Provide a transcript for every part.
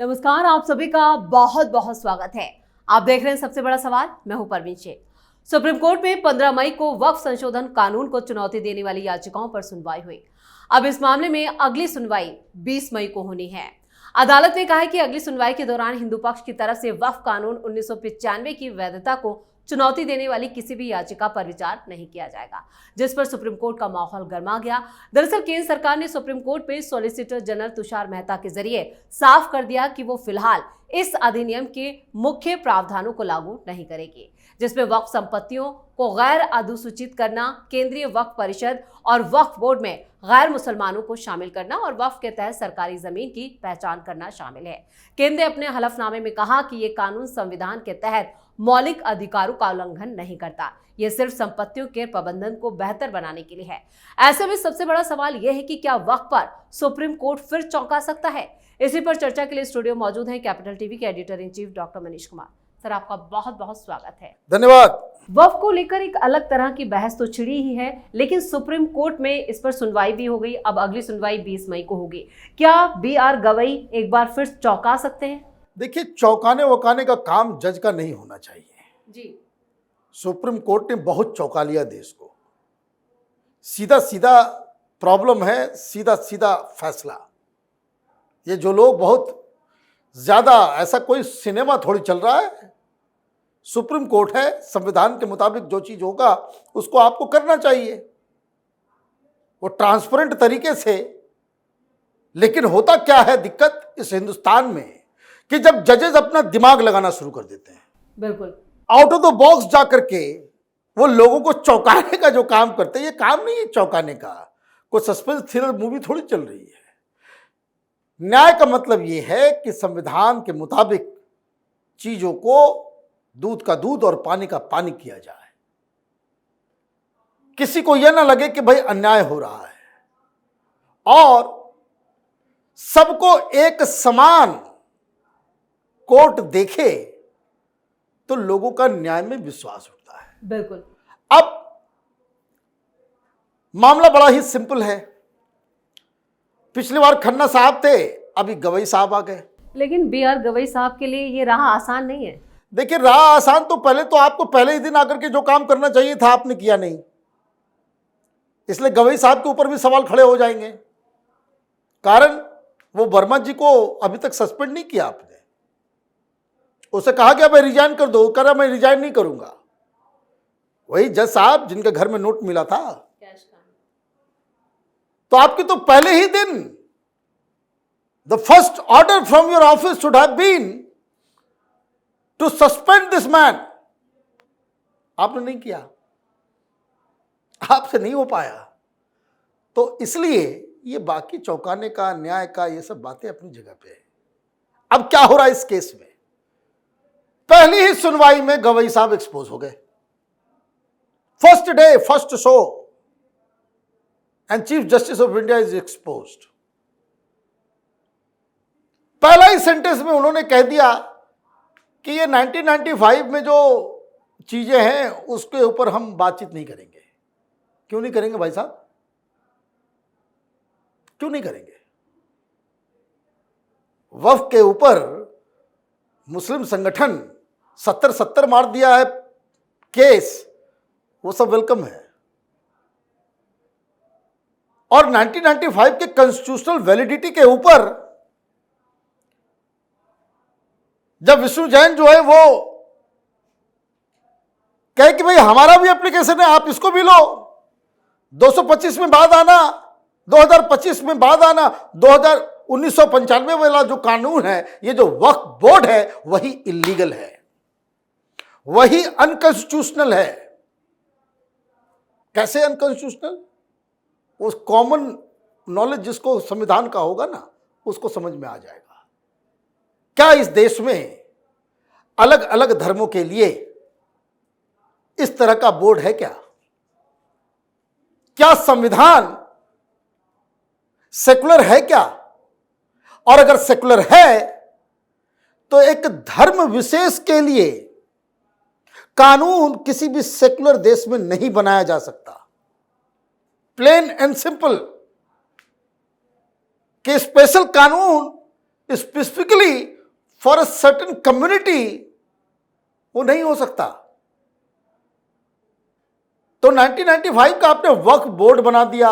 नमस्कार, आप सभी का बहुत बहुत स्वागत है। आप देख रहे हैं सबसे बड़ा सवाल। मैं हूं परवीन शेख। सुप्रीम कोर्ट में 15 मई को वक्फ संशोधन कानून को चुनौती देने वाली याचिकाओं पर सुनवाई हुई। अब इस मामले में अगली सुनवाई 20 मई को होनी है। अदालत ने कहा है कि अगली सुनवाई के दौरान हिंदू पक्ष की तरफ से वक्फ कानून 1995 की वैधता को चुनौती देने वाली किसी भी याचिका पर विचार नहीं किया जाएगा, जिस पर सुप्रीम कोर्ट का माहौल गर्मा गया। दरअसल केंद्र सरकार ने सुप्रीम कोर्ट में सॉलिसिटर जनरल तुषार मेहता के जरिए साफ कर दिया कि वो फिलहाल इस अधिनियम के मुख्य प्रावधानों को लागू नहीं करेगी, जिसमें वक्फ संपत्तियों को गैर अधिसूचित करना, केंद्रीय वक्फ परिषद और वक्फ बोर्ड में गैर मुसलमानों को शामिल करना और वक्फ के तहत सरकारी जमीन की पहचान करना शामिल है। केंद्र ने अपने हलफनामे में कहा कि ये कानून संविधान के तहत मौलिक अधिकारों का उल्लंघन नहीं करता, यह सिर्फ संपत्तियों के प्रबंधन को बेहतर बनाने के लिए है। ऐसे में सबसे बड़ा सवाल यह है कि क्या वक्फ पर सुप्रीम कोर्ट फिर चौंका सकता है? इसी पर चर्चा के लिए स्टूडियो मौजूद हैं कैपिटल टीवी के editor in chief doctor Manish Kumar. Sir, आपका बहुत बहुत स्वागत है। धन्यवाद। वक्फ को लेकर एक अलग तरह की बहस तो छिड़ी ही है, लेकिन सुप्रीम कोर्ट में इस पर सुनवाई भी हो गई। अब अगली सुनवाई 20 मई को होगी। क्या BR गवई एक बार फिर चौंका सकते हैं? देखिए, चौंकाने वकाने का काम जज का नहीं होना चाहिए जी। सुप्रीम कोर्ट ने बहुत चौंका लिया देश को। सीधा सीधा प्रॉब्लम है, सीधा सीधा फैसला। ये जो लोग बहुत ज्यादा, ऐसा कोई सिनेमा थोड़ी चल रहा है। सुप्रीम कोर्ट है, संविधान के मुताबिक जो चीज होगा उसको आपको करना चाहिए, वो ट्रांसपेरेंट तरीके से। लेकिन होता क्या है दिक्कत इस हिंदुस्तान में कि जब जजेस अपना दिमाग लगाना शुरू कर देते हैं, बिल्कुल आउट ऑफ द बॉक्स जा करके वो लोगों को चौंकाने का जो काम करते हैं, ये काम नहीं है चौंकाने का। कोई सस्पेंस थ्रिलर मूवी थोड़ी चल रही है। न्याय का मतलब ये है कि संविधान के मुताबिक चीजों को दूध का दूध और पानी का पानी किया जाए। किसी को यह ना लगे कि भाई अन्याय हो रहा है, और सबको एक समान कोर्ट देखे तो लोगों का न्याय में विश्वास उठता है। बिल्कुल। अब मामला बड़ा ही सिंपल है। पिछली बार खन्ना साहब थे, अभी गवई साहब आ गए। लेकिन BR गवई साहब के लिए ये राह आसान नहीं है। देखिए, राह आसान तो आपको पहले ही दिन आकर के जो काम करना चाहिए था आपने किया नहीं, इसलिए गवई साहब के ऊपर भी सवाल खड़े हो जाएंगे। कारण वो वर्मा जी को अभी तक सस्पेंड नहीं किया आपने। उसे कहा गया भाई रिजाइन कर दो, कह रहा मैं रिजाइन नहीं करूंगा। वही जज साहब जिनके घर में नोट मिला था, तो आपकी तो पहले ही दिन the first order from your office should have been to suspend this man. आपने नहीं किया, आपसे नहीं हो पाया। तो इसलिए ये बाकी चौंकाने का, न्याय का, ये सब बातें अपनी जगह पे है। अब क्या हो रहा है इस केस में? पहली ही सुनवाई में गवई साहब एक्सपोज हो गए। First day, first show, and chief justice of India is exposed. पहला ही सेंटेंस में उन्होंने कह दिया कि ये 1995 में जो चीजें हैं उसके ऊपर हम बातचीत नहीं करेंगे। क्यों नहीं करेंगे भाई साहब? क्यों नहीं करेंगे? वक्फ के ऊपर मुस्लिम संगठन 70 मार दिया है केस, वो सब वेलकम है। और 1995 के कॉन्स्टिट्यूशनल वैलिडिटी के ऊपर जब विष्णु जैन जो है वो कहे कि भाई हमारा भी एप्लीकेशन है, आप इसको भी लो, 225 में बाद आना, 2025 में बाद आना, 1995 वाला जो कानून है, ये जो वक्फ बोर्ड है, वही इलीगल है, वही अनकॉन्स्टिट्यूशनल है। कैसे अनकॉन्स्टिट्यूशनल? उस कॉमन नॉलेज जिसको संविधान का होगा ना, उसको समझ में आ जाएगा। क्या इस देश में अलग अलग धर्मों के लिए इस तरह का बोर्ड है क्या? क्या संविधान सेकुलर है क्या? और अगर सेकुलर है तो एक धर्म विशेष के लिए कानून किसी भी सेकुलर देश में नहीं बनाया जा सकता। प्लेन एंड सिंपल कि स्पेशल कानून specifically for a certain community वो नहीं हो सकता। तो 1995 का आपने वक्फ बोर्ड बना दिया,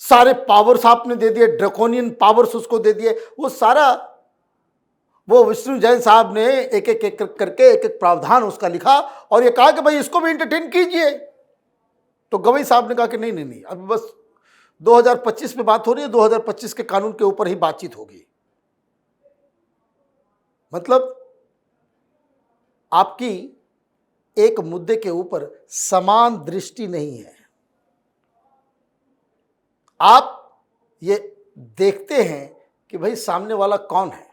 सारे पावर्स आपने दे दिए, ड्रैकोनियन पावर्स उसको दे दिए। वो सारा वो विष्णु जैन साहब ने एक एक करके एक एक प्रावधान उसका लिखा और ये कहा कि भाई इसको भी एंटरटेन कीजिए। तो गवई साहब ने कहा कि नहीं नहीं नहीं, अभी बस 2025 में बात हो रही है, 2025 के कानून के ऊपर ही बातचीत होगी। मतलब आपकी एक मुद्दे के ऊपर समान दृष्टि नहीं है। आप ये देखते हैं कि भाई सामने वाला कौन है।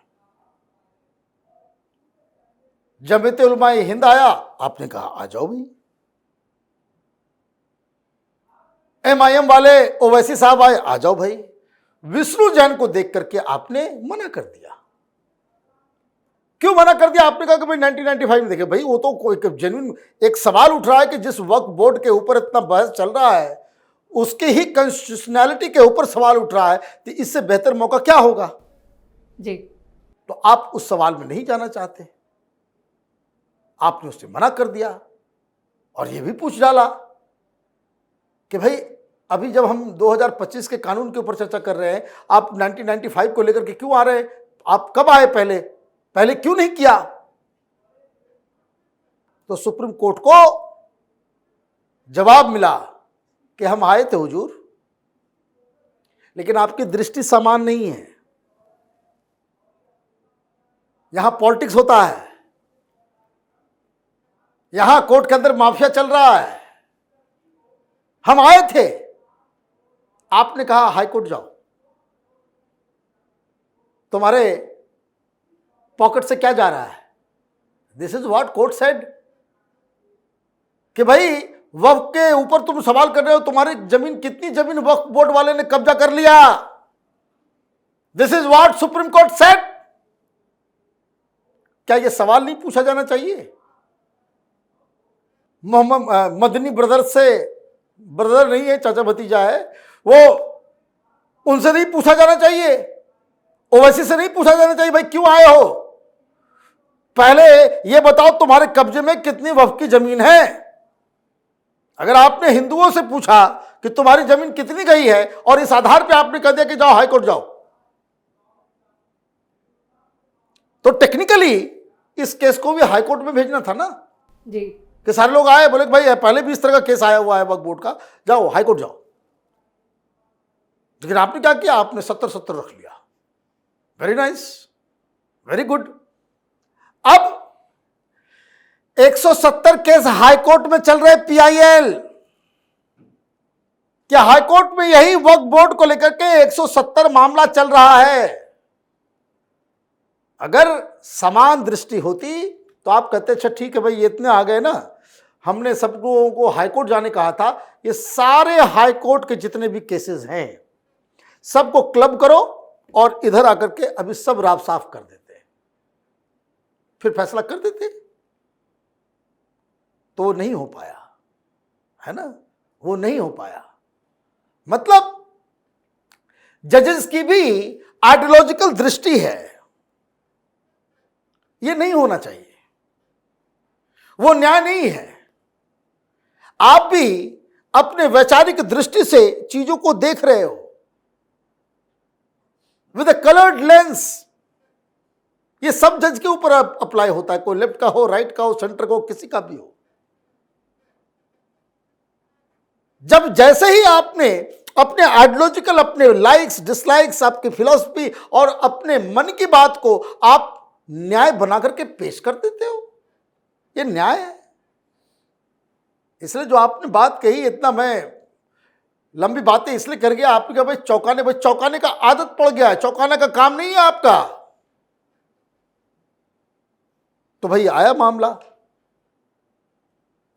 जमीयत उलमाए हिंद आया, आपने कहा आ जाओ भाई। MIM वाले ओवैसी साहब आए, आ जाओ भाई। विष्णु जैन को देख करके आपने मना कर दिया। क्यों मना कर दिया? आपने कहा कि भाई 1995 में देखे भाई, वो तो कोई जेन्युइन एक सवाल उठ रहा है कि जिस वक्फ बोर्ड के ऊपर इतना बहस चल रहा है उसके ही कॉन्स्टिट्यूशनैलिटी के ऊपर सवाल उठ रहा है, तो इससे बेहतर मौका क्या होगा जी। तो आप उस सवाल में नहीं जाना चाहते, आपने उससे मना कर दिया और यह भी पूछ डाला कि भाई अभी जब हम 2025 के कानून के ऊपर चर्चा कर रहे हैं, आप 1995 को लेकर के क्यों आ रहे हैं? आप कब आए? पहले क्यों नहीं किया? तो सुप्रीम कोर्ट को जवाब मिला कि हम आए थे हुजूर, लेकिन आपकी दृष्टि समान नहीं है। यहां पॉलिटिक्स होता है, यहां कोर्ट के अंदर माफिया चल रहा है। हम आए थे, आपने कहा हाई कोर्ट जाओ, तुम्हारे पॉकेट से क्या जा रहा है? This is what court said कि भाई वक्फ के ऊपर तुम सवाल कर रहे हो, तुम्हारी जमीन कितनी जमीन वक्फ बोर्ड वाले ने कब्जा कर लिया। This is what supreme court said. क्या यह सवाल नहीं पूछा जाना चाहिए? मोहम्मद मदनी ब्रदर से, ब्रदर नहीं है, चाचा भतीजा है, वो उनसे नहीं पूछा जाना चाहिए? ओवैसी से नहीं पूछा जाना चाहिए भाई क्यों आए हो? पहले यह बताओ तुम्हारे कब्जे में कितनी वक्फ की जमीन है। अगर आपने हिंदुओं से पूछा कि तुम्हारी जमीन कितनी गई है और इस आधार पे आपने कह दिया कि जाओ हाईकोर्ट जाओ, तो टेक्निकली इस केस को भी हाईकोर्ट में भेजना था ना जी। कि सारे लोग आए, बोले भाई पहले भी इस तरह का केस आया हुआ है वक्फ बोर्ड का, जाओ हाईकोर्ट जाओ। लेकिन आपने क्या किया? आपने 70-70 रख लिया। Very nice, very good. अब 170 केस हाईकोर्ट में चल रहे PIL। क्या हाईकोर्ट में यही वक्फ बोर्ड को लेकर के 170 मामला चल रहा है? अगर समान दृष्टि होती तो आप कहते अच्छा ठीक है भाई, ये इतने आ गए ना, हमने सब लोगों को हाईकोर्ट जाने कहा था, ये सारे हाईकोर्ट के जितने भी केसेस हैं सबको क्लब करो और इधर आकर के अभी सब राफ साफ कर देते, फिर फैसला कर देते। तो वो नहीं हो पाया, है ना, वो नहीं हो पाया। मतलब जजेस की भी आइडियोलॉजिकल दृष्टि है, ये नहीं होना चाहिए, वो न्याय नहीं है। आप भी अपने वैचारिक दृष्टि से चीजों को देख रहे हो विद अ कलर्ड लेंस। ये सब जज के ऊपर अप्लाई होता है, कोई लेफ्ट का हो, राइट का हो, सेंटर का हो, किसी का भी हो। जब जैसे ही आपने अपने आइडियोलॉजिकल, अपने लाइक्स डिसलाइक्स, आपकी फिलॉसफी और अपने मन की बात को आप न्याय बना करके पेश कर देते हो, ये न्याय है? इसलिए जो आपने बात कही, इतना मैं लंबी बातें इसलिए कर गया, आपने कहा भाई चौंकाने का आदत पड़ गया है, चौंकाने का काम नहीं है आपका। तो भाई आया मामला,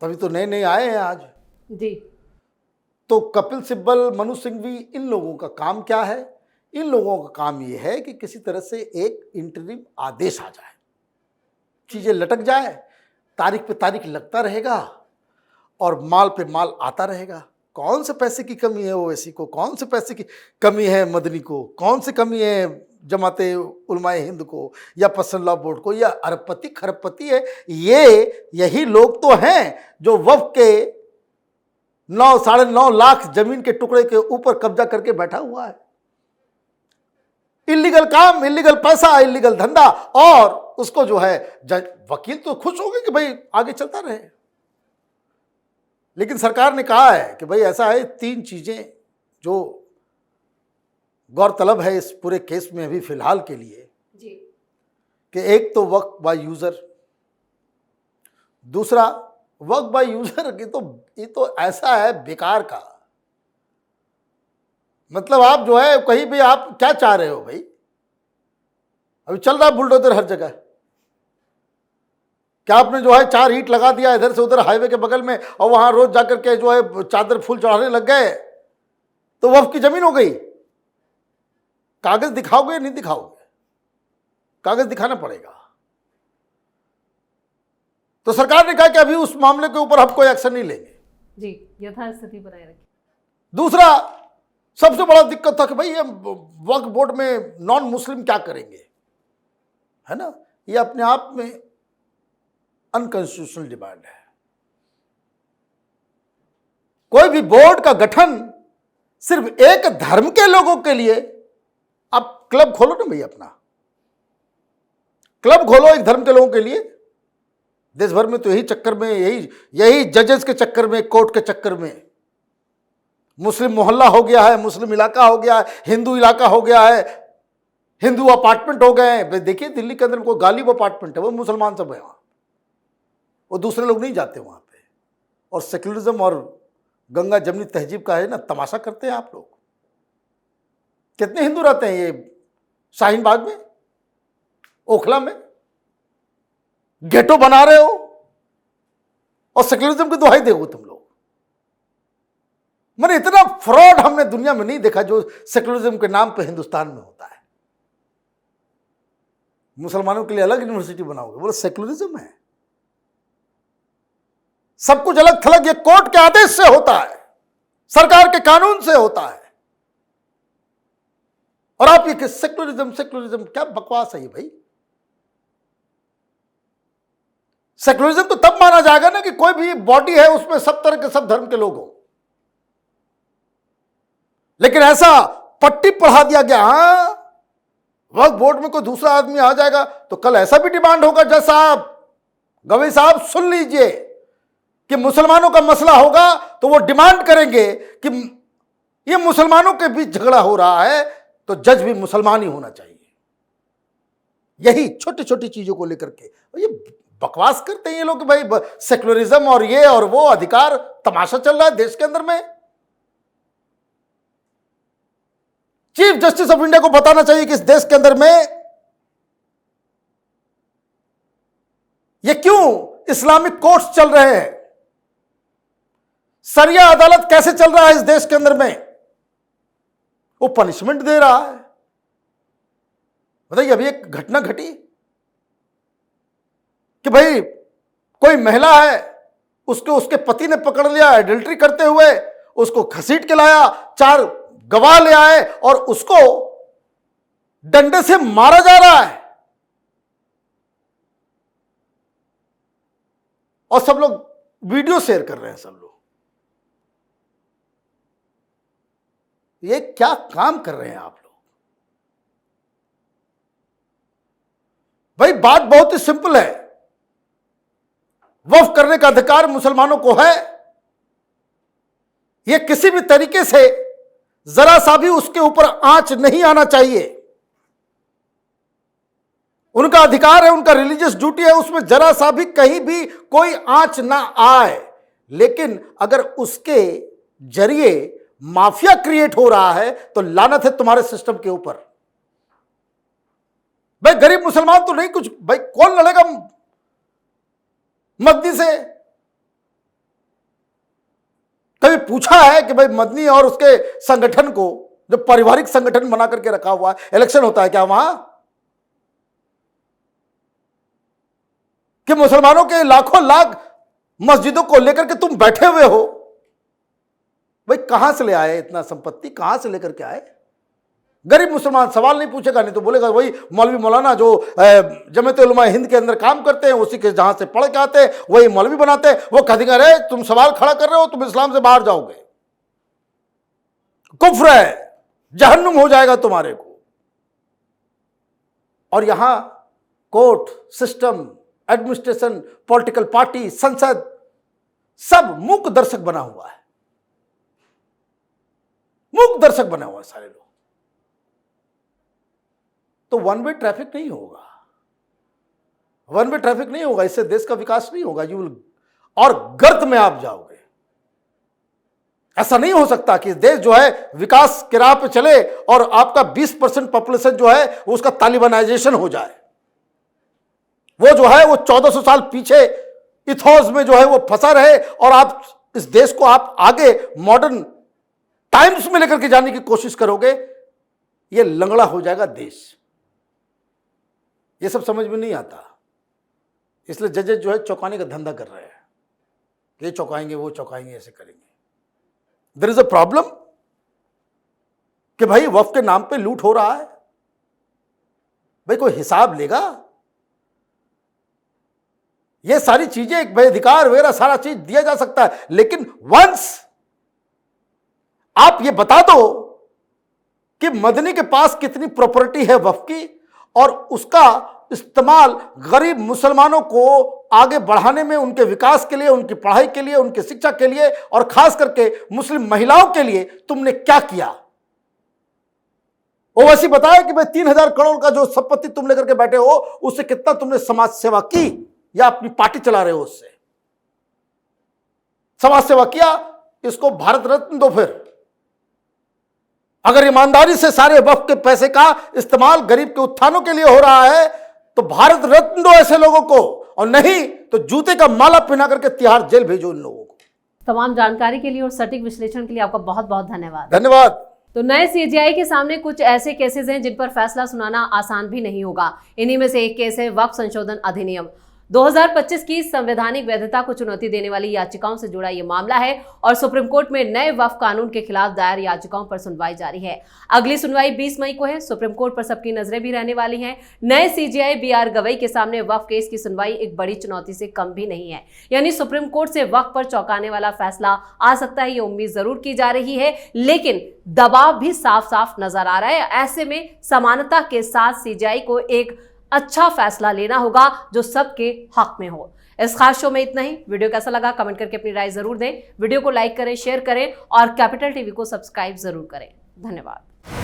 तभी तो नए नए आए हैं आज जी। तो कपिल सिब्बल, मनु सिंघवी, इन लोगों का काम क्या है? इन लोगों का काम यह है कि किसी तरह से एक इंटरिम आदेश आ जाए, चीजें लटक जाए, तारीख पे तारीख लगता रहेगा और माल पे माल आता रहेगा। कौन से पैसे की कमी है ओवैसी को, कौन से पैसे की कमी है मदनी को, कौन सी कमी है जमाते उलमाए हिंद को या पर्सनल लॉ बोर्ड को, या अरबपति खरबपति है, ये यही लोग तो हैं जो वक्फ के 9-9.5 लाख जमीन के टुकड़े के ऊपर कब्जा करके बैठा हुआ है। इलीगल काम, इलीगल पैसा, इलीगल धंधा, और उसको जो है वकील तो खुश हो गए कि भाई आगे चलता रहे। लेकिन सरकार ने कहा है कि भाई ऐसा है, 3 चीजें जो गौरतलब है इस पूरे केस में अभी फिलहाल के लिए जी। कि एक तो वक्फ बाय यूजर, दूसरा वक्फ बाय यूजर की तो ये तो ऐसा है बेकार का, मतलब आप जो है कहीं भी आप क्या चाह रहे हो भाई, अभी चल रहा है बुलडोजर हर जगह। क्या आपने जो है 4 ईंट लगा दिया इधर से उधर हाईवे के बगल में, और वहां रोज जाकर के जो है चादर फूल चढ़ाने लग गए तो वक्फ की जमीन हो गई। कागज दिखाओगे या नहीं दिखाओगे? कागज दिखाना पड़ेगा। तो सरकार ने कहा कि अभी उस मामले के ऊपर हम कोई एक्शन नहीं लेंगे जी, यथास्थिति बनाए रखें। दूसरा सबसे बड़ा दिक्कत था कि भाई ये वक्फ बोर्ड में नॉन मुस्लिम क्या करेंगे, है ना, ये अपने आप में अनकॉन्स्टिट्यूशनल डिमांड है। कोई भी बोर्ड का गठन सिर्फ एक धर्म के लोगों के लिए, आप क्लब खोलो ना भाई, अपना क्लब खोलो एक धर्म के लोगों के लिए। देश भर में तो यही चक्कर में, यही जजेस के चक्कर में, कोर्ट के चक्कर में मुस्लिम मोहल्ला हो गया है, मुस्लिम इलाका हो गया है, हिंदू इलाका हो गया है, हिंदू अपार्टमेंट हो गए हैं। देखिए दिल्ली के अंदर कोई गालिब अपार्टमेंट है, वो मुसलमान सब है वहां, वो दूसरे लोग नहीं जाते वहां पे। और सेक्युलरिज्म और गंगा जमनी तहजीब का है ना तमाशा करते हैं आप लोग। कितने हिंदू रहते हैं ये शाहीन बाग में, ओखला में, गेटो बना रहे हो और सेक्युलरिज्म की दुहाई देगो तुम लोग। मैंने इतना फ्रॉड हमने दुनिया में नहीं देखा जो सेक्युलरिज्म के नाम पे हिंदुस्तान में होता है। मुसलमानों के लिए अलग यूनिवर्सिटी बनाओगे, बोलो सेक्युलरिज्म है। सब कुछ अलग थलग ये कोर्ट के आदेश से होता है, सरकार के कानून से होता है, और आप ये सेक्युलरिज्म सेक्युलरिज्म क्या बकवास है ये भाई। सेक्युलरिज्म तो तब माना जाएगा ना कि कोई भी बॉडी है उसमें सब तरह के सब धर्म के लोग हो। लेकिन ऐसा पट्टी पढ़ा दिया गया, हां वक्फ बोर्ड में कोई दूसरा आदमी आ जाएगा तो कल ऐसा भी डिमांड होगा, जैसा आप गवई साहब सुन लीजिए कि मुसलमानों का मसला होगा तो वो डिमांड करेंगे कि ये मुसलमानों के बीच झगड़ा हो रहा है तो जज भी मुसलमान ही होना चाहिए। यही छोटी छोटी चीजों को लेकर के ये बकवास करते हैं ये लोग कि भाई सेक्युलरिज्म और ये और वो अधिकार, तमाशा चल रहा है देश के अंदर में। चीफ जस्टिस ऑफ इंडिया को बताना चाहिए कि इस देश के अंदर में ये क्यों इस्लामिक कोर्ट्स चल रहे हैं, सरिया अदालत कैसे चल रहा है इस देश के अंदर में, वो पनिशमेंट दे रहा है। बताइए अभी एक घटना घटी कि भाई कोई महिला है, उसके पति ने पकड़ लिया एडल्ट्री करते हुए, उसको घसीट के लाया, 4 गवाह ले आए और उसको डंडे से मारा जा रहा है। और सब लोग वीडियो शेयर कर रहे हैं सब लोग। ये क्या काम कर रहे हैं आप लोग भाई? बात बहुत ही सिंपल है, वक्फ करने का अधिकार मुसलमानों को है। यह किसी भी तरीके से जरा सा भी उसके ऊपर आंच नहीं आना चाहिए। उनका अधिकार है, उनका रिलीजियस ड्यूटी है, उसमें जरा सा भी कहीं भी कोई आंच ना आए। लेकिन अगर उसके जरिए माफिया क्रिएट हो रहा है तो लानत है तुम्हारे सिस्टम के ऊपर। भाई गरीब मुसलमान तो नहीं कुछ, भाई कौन लड़ेगा मदनी से? कभी पूछा है कि भाई मदनी और उसके संगठन को, जो पारिवारिक संगठन बना करके रखा हुआ है, इलेक्शन होता है क्या वहां? कि मुसलमानों के लाखों लाख मस्जिदों को लेकर के तुम बैठे हुए हो? भाई कहां से ले आए इतना संपत्ति, कहां से लेकर के आए? गरीब मुसलमान सवाल नहीं पूछेगा, नहीं तो बोलेगा वही मौलवी मौलाना जो जमीयत उलमा हिंद के अंदर काम करते हैं, उसी के जहां से पढ़ के आते हैं वही मौलवी बनाते हैं। वो कह देंगे अरे तुम सवाल खड़ा कर रहे हो, तुम इस्लाम से बाहर जाओगे, कुफ्र है, जहन्नुम हो जाएगा तुम्हारे को। और यहां court system, administration, political party, संसद सब मूक दर्शक बना हुआ है, मूक दर्शक बना हुआ है सारे लोग। तो वन वे ट्रैफिक नहीं होगा, वन वे ट्रैफिक नहीं होगा, इससे देश का विकास नहीं होगा। यू विल, और गर्त में आप जाओगे। ऐसा नहीं हो सकता कि देश जो है विकास की राह पे चले और आपका 20% पॉपुलेशन जो है उसका तालिबानाइजेशन हो जाए। वो जो है वो 1400 साल पीछे इथोस में जो है वो फंसा रहे और आप इस देश को आप आगे मॉडर्न टाइम्स में लेकर के जाने की कोशिश करोगे, ये लंगड़ा हो जाएगा देश। ये सब समझ में नहीं आता, इसलिए जजेस जो है चौंकाने का धंधा कर रहे हैं, ये चौंकाएंगे, वो चौंकाएंगे, ऐसे करेंगे। देयर इज अ प्रॉब्लम कि भाई वक्फ के नाम पे लूट हो रहा है, भाई कोई हिसाब लेगा? ये सारी चीजें, एक भाई अधिकार वगैरह सारा चीज दिया जा सकता है, लेकिन वंस आप ये बता दो कि मदनी के पास कितनी प्रॉपर्टी है वक्फ की और उसका इस्तेमाल गरीब मुसलमानों को आगे बढ़ाने में, उनके विकास के लिए, उनकी पढ़ाई के लिए, उनकी शिक्षा के लिए और खास करके मुस्लिम महिलाओं के लिए तुमने क्या किया? वो वैसे बताया कि भाई 3000 करोड़ का जो संपत्ति तुम लेकर के बैठे हो उससे कितना तुमने समाज सेवा की या अपनी पार्टी चला रहे हो उससे समाज सेवा किया? इसको भारत रत्न दो। फिर अगर ईमानदारी से सारे वक्फ के पैसे का इस्तेमाल गरीब के उत्थानों के लिए हो रहा है तो भारत रत्न दो ऐसे लोगों को, और नहीं तो जूते का माला पहना करके तिहाड़ जेल भेजो इन लोगों को। तमाम जानकारी के लिए और सटीक विश्लेषण के लिए आपका बहुत बहुत धन्यवाद। धन्यवाद। तो नए सीजेआई के सामने कुछ ऐसे केसेस हैं जिन पर फैसला सुनाना आसान भी नहीं होगा। इन्हीं में से एक केस है वक्फ संशोधन अधिनियम 2025 की संवैधानिक वैधता को चुनौती देने वाली याचिकाओं से जुड़ा यह मामला है और सुप्रीम कोर्ट में नए वक्फ कानून के खिलाफ दायर याचिकाओं पर सुनवाई जारी है। अगली सुनवाई 20 मई को है। सुप्रीम कोर्ट पर सबकी नजरें भी रहने वाली हैं। नए सीजेआई बीआर गवई के सामने वक्फ केस की सुनवाई एक बड़ी चुनौती से कम भी नहीं है, यानी सुप्रीम कोर्ट से वक्फ पर चौंकाने वाला फैसला आ सकता है, ये उम्मीद जरूर की जा रही है, लेकिन दबाव भी साफ साफ नजर आ रहा है। ऐसे में समानता के साथ सीजेआई को एक अच्छा फैसला लेना होगा जो सबके हक में हो। इस खास शो में इतना ही। वीडियो कैसा लगा कमेंट करके अपनी राय जरूर दें। वीडियो को लाइक करें, शेयर करें और कैपिटल टीवी को सब्सक्राइब जरूर करें। धन्यवाद।